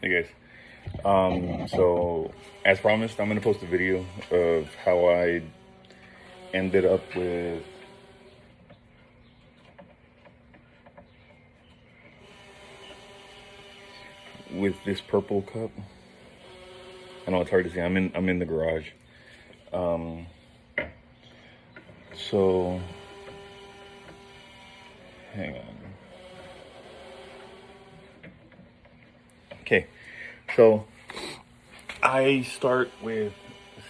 Hey guys. So as promised, I'm gonna post a video of how I ended up with this purple cup. I know it's hard to see. I'm in the garage. So hang on. Okay, so I start with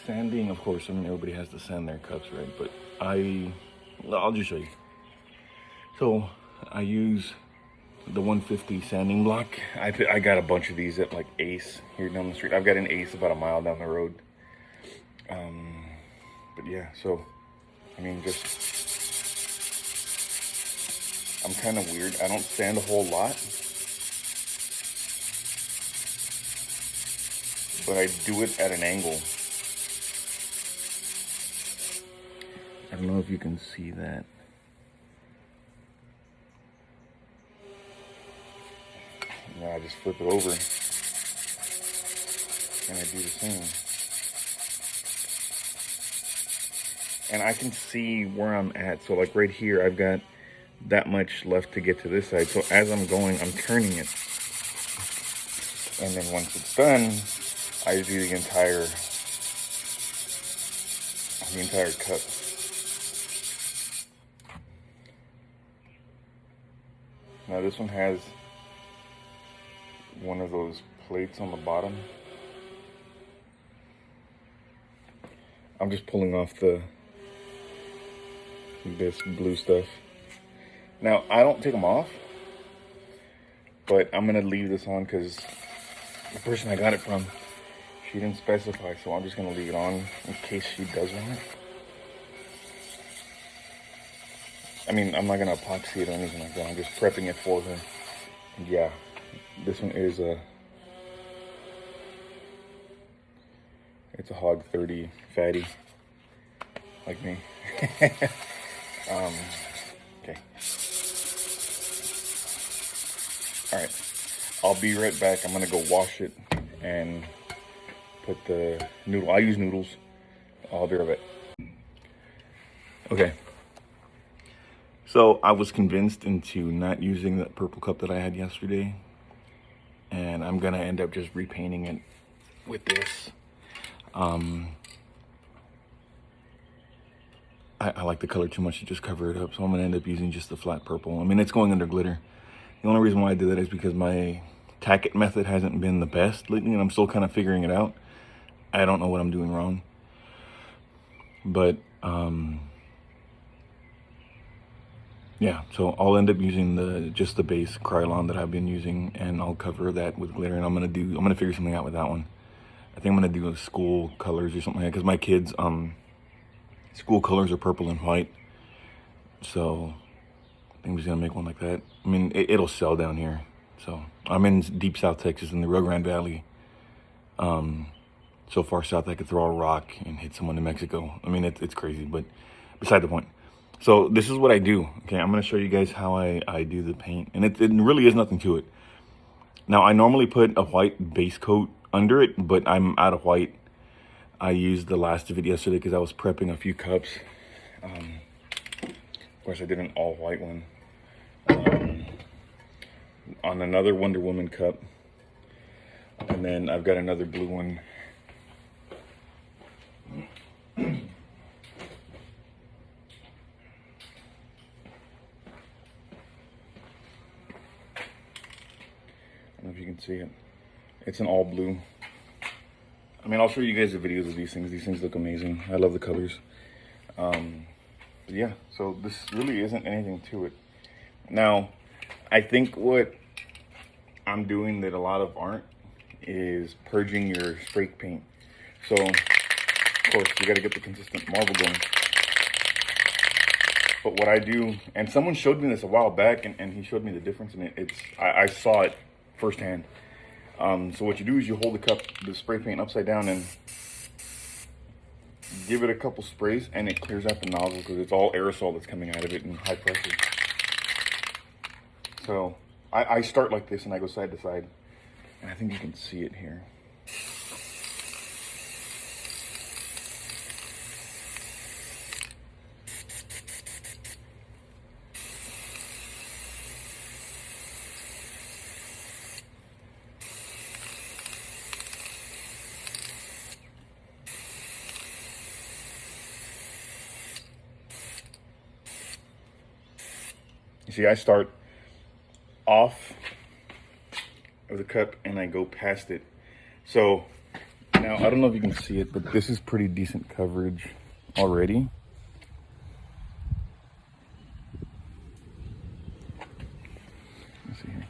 sanding. Of course, I mean everybody has to sand their cups, right? But I'll just show you. So I use the 150 sanding block. I got a bunch of these at like Ace here down the street. I've got an Ace about a mile down the road. But yeah, so I mean, I'm kind of weird. I don't sand a whole lot, but I do it at an angle. I don't know if you can see that. Now I just flip it over and I do the same. And I can see where I'm at. So like right here, I've got that much left to get to this side. So as I'm going, I'm turning it. And then once it's done, I do the entire cup. Now this one has one of those plates on the bottom. I'm just pulling off this blue stuff. Now I don't take them off, but I'm gonna leave this on because the person I got it from, she didn't specify, so I'm just gonna leave it on in case she does want it. I mean, I'm not gonna epoxy it or anything like that. I'm just prepping it for her. And yeah, this one is it's a Hog 30 fatty, like me. Okay. All right, I'll be right back. I'm gonna go wash it and put the noodle. I use noodles. I'll be right back. Okay. So I was convinced into not using that purple cup that I had yesterday, and I'm gonna end up just repainting it with this. I like the color too much to just cover it up, so I'm gonna end up using just the flat purple. I mean, it's going under glitter. The only reason why I did that is because my tack it method hasn't been the best lately, and I'm still kind of figuring it out. I don't know what I'm doing wrong, but yeah, so I'll end up using just the base Krylon that I've been using, and I'll cover that with glitter, and I'm gonna figure something out with that one. I think I'm gonna do school colors or something like that, because my kids school colors are purple and white, so I think I'm just gonna make one like that. I mean, it'll sell down here. So I'm in deep South Texas in the Rio Grande Valley, so far south I could throw a rock and hit someone in Mexico. I mean, it's crazy, but beside the point. So this is what I do. Okay, I'm gonna show you guys how I do the paint, and it really is nothing to it. Now I normally put a white base coat under it, but I'm out of white. I used the last of it yesterday because I was prepping a few cups. Of course, I did an all white one on another Wonder Woman cup, and then I've got another blue one. I don't know if you can see it. It's an all blue. I mean, I'll show you guys the videos of these things. These things look amazing. I love the colors. But yeah, so this really isn't anything to it. Now, I think what I'm doing that a lot of aren't is purging your spray paint. So, of course, you got to get the consistent marble going. But what I do, and someone showed me this a while back, and he showed me the difference in it. I saw it firsthand. So what you do is you hold the spray paint upside down and give it a couple sprays, and it clears out the nozzle because it's all aerosol that's coming out of it in high pressure. So I start like this and I go side to side. And I think you can see it here. You see, I start off of the cup and I go past it. So now, I don't know if you can see it, but this is pretty decent coverage already. Let's see here.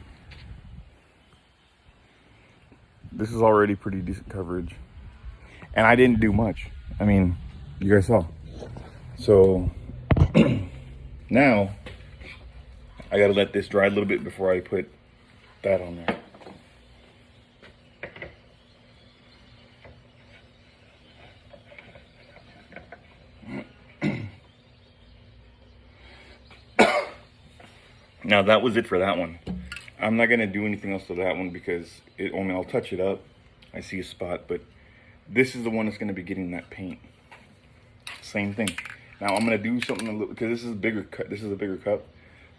This is already pretty decent coverage. And I didn't do much. I mean, you guys saw. So now I gotta let this dry a little bit before I put that on there. Now that was it for that one. I'm not gonna do anything else to that one because I'll touch it up. I see a spot, but this is the one that's gonna be getting that paint. Same thing. Now I'm gonna do something a little, because this is a bigger cup. This is a bigger cup.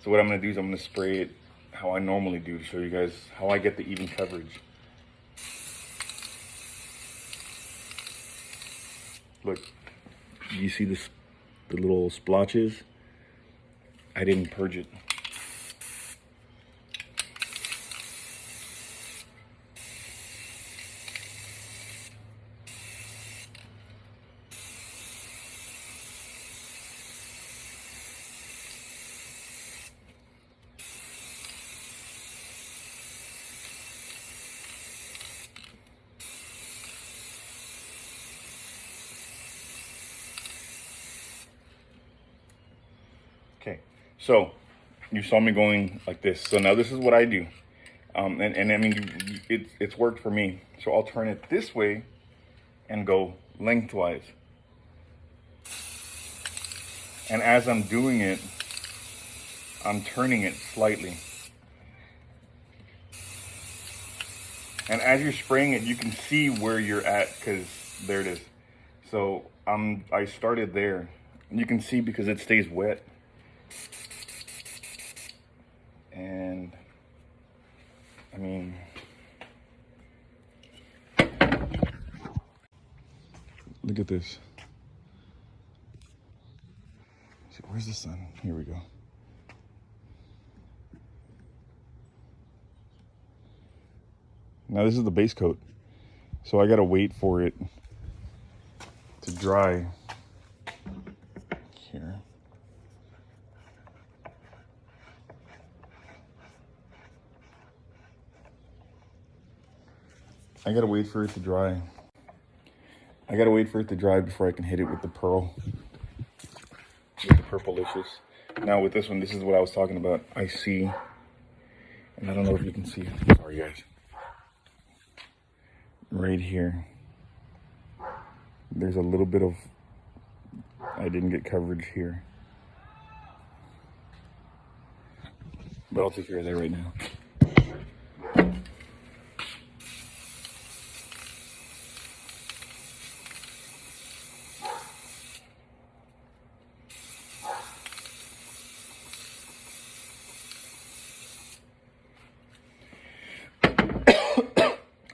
So what I'm gonna do is I'm gonna spray it how I normally do to show you guys how I get the even coverage. Look, you see this, the little splotches? I didn't purge it. Okay, so you saw me going like this. So now this is what I do. And I mean, it's worked for me. So I'll turn it this way and go lengthwise. And as I'm doing it, I'm turning it slightly. And as you're spraying it, you can see where you're at, because there it is. So I started there. You can see because it stays wet. And I mean, look at this. See, where's the sun? Here we go. Now this is the base coat, so I gotta wait for it to dry here. I gotta wait for it to dry. I gotta wait for it to dry before I can hit it with the pearl, with the purplicious. Now with this one, this is what I was talking about. I see, and I don't know if you can see. Sorry guys. Right here, there's a little bit of, I didn't get coverage here, but I'll take care of that right now.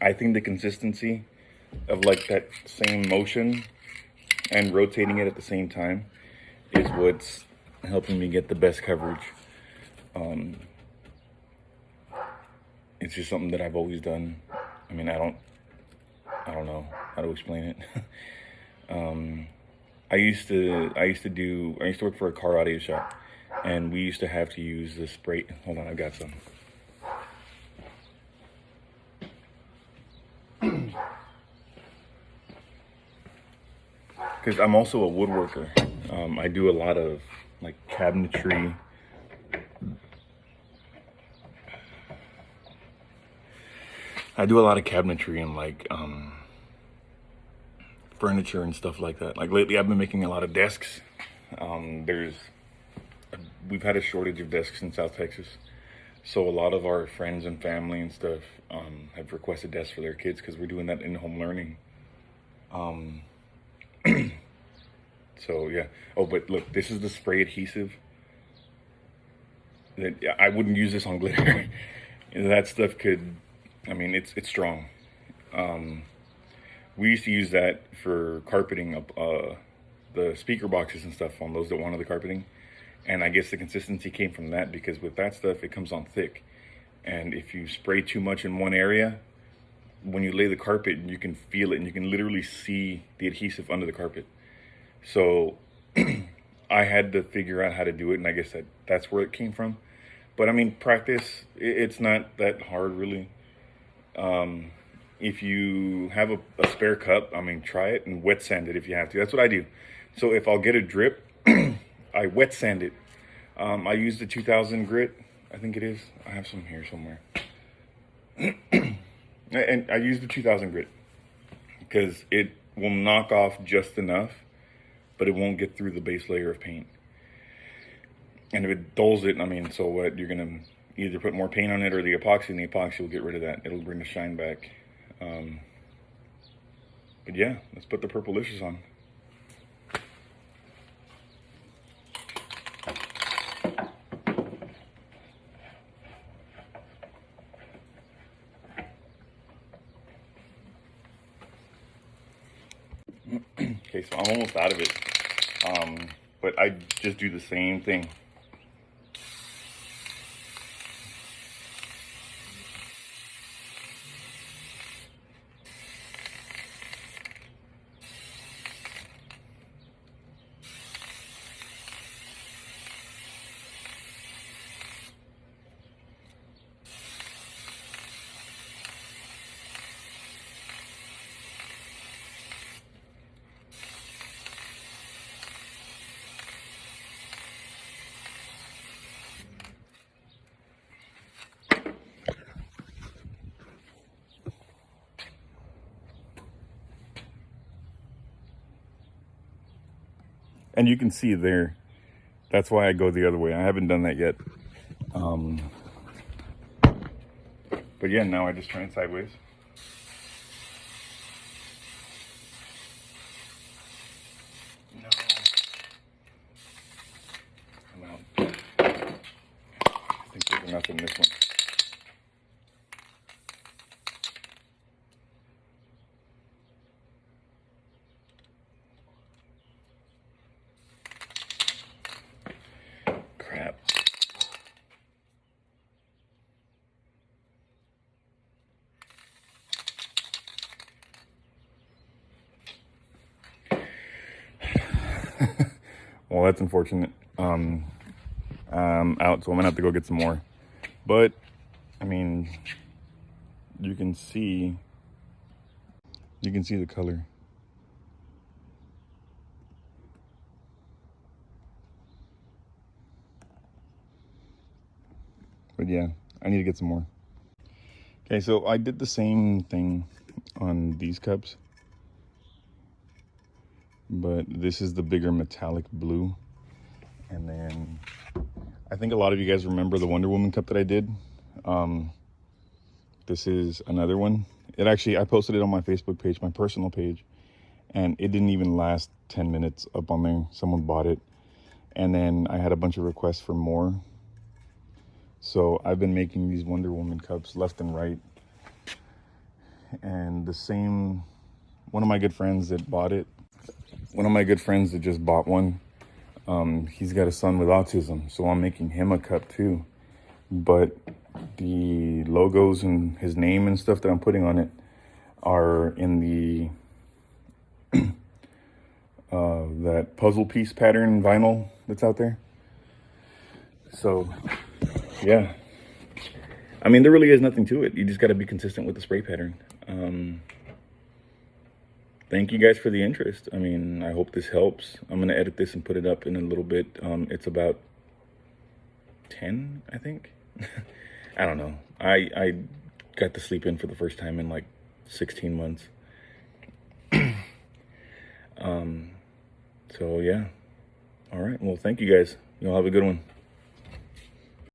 I think the consistency of like that same motion and rotating it at the same time is what's helping me get the best coverage. It's just something that I've always done. I mean, I don't know how to explain it. I used to work for a car audio shop, and we used to have to use the spray. Hold on, I've got some. Because I'm also a woodworker. I do a lot of like cabinetry. I do a lot of cabinetry and like furniture and stuff like that. Like lately I've been making a lot of desks. We've had a shortage of desks in South Texas. So a lot of our friends and family and stuff have requested desks for their kids because we're doing that in-home learning. Um, so yeah. Oh, but look, this is the spray adhesive. That I wouldn't use this on glitter. That stuff could, I mean, it's strong. We used to use that for carpeting up the speaker boxes and stuff on those that wanted the carpeting. And I guess the consistency came from that, because with that stuff, it comes on thick. And if you spray too much in one area, when you lay the carpet, you can feel it and you can literally see the adhesive under the carpet. So I had to figure out how to do it, and I guess that's where it came from. But I mean, practice, it's not that hard, really. If you have a spare cup, I mean, try it and wet sand it if you have to. That's what I do. So if I'll get a drip, I wet sand it. I use the 2000 grit, I think it is. I have some here somewhere. And I use the 2000 grit because it will knock off just enough, but it won't get through the base layer of paint. And if it dulls it, I mean, so what? You're gonna either put more paint on it or the epoxy, and the epoxy will get rid of that. It'll bring the shine back. But yeah, let's put the Purplicious on. Okay, so I'm almost out of it. But I just do the same thing. And you can see there, that's why I go the other way. I haven't done that yet. But yeah, now I just turn it sideways. No. I'm out. I think there's enough in this one. Crap. Well, that's unfortunate. I'm out, so I'm gonna have to go get some more. But I mean, you can see the color. But yeah, I need to get some more. Okay, so I did the same thing on these cups, but this is the bigger metallic blue. And then I think a lot of you guys remember the Wonder Woman cup that I did. This is another one. It actually, I posted it on my Facebook page, my personal page, and it didn't even last 10 minutes up on there. Someone bought it. And then I had a bunch of requests for more. So I've been making these Wonder Woman cups left and right. And one of my good friends that bought it, one of my good friends that just bought one, he's got a son with autism, so I'm making him a cup too. But the logos and his name and stuff that I'm putting on it are in the that puzzle piece pattern vinyl that's out there. So yeah, I mean, there really is nothing to it. You just got to be consistent with the spray pattern. Thank you guys for the interest. I mean, I hope this helps. I'm going to edit this and put it up in a little bit. It's about 10, I think. I don't know. I got to sleep in for the first time in like 16 months. So yeah. All right. Well, thank you guys. You'll have a good one.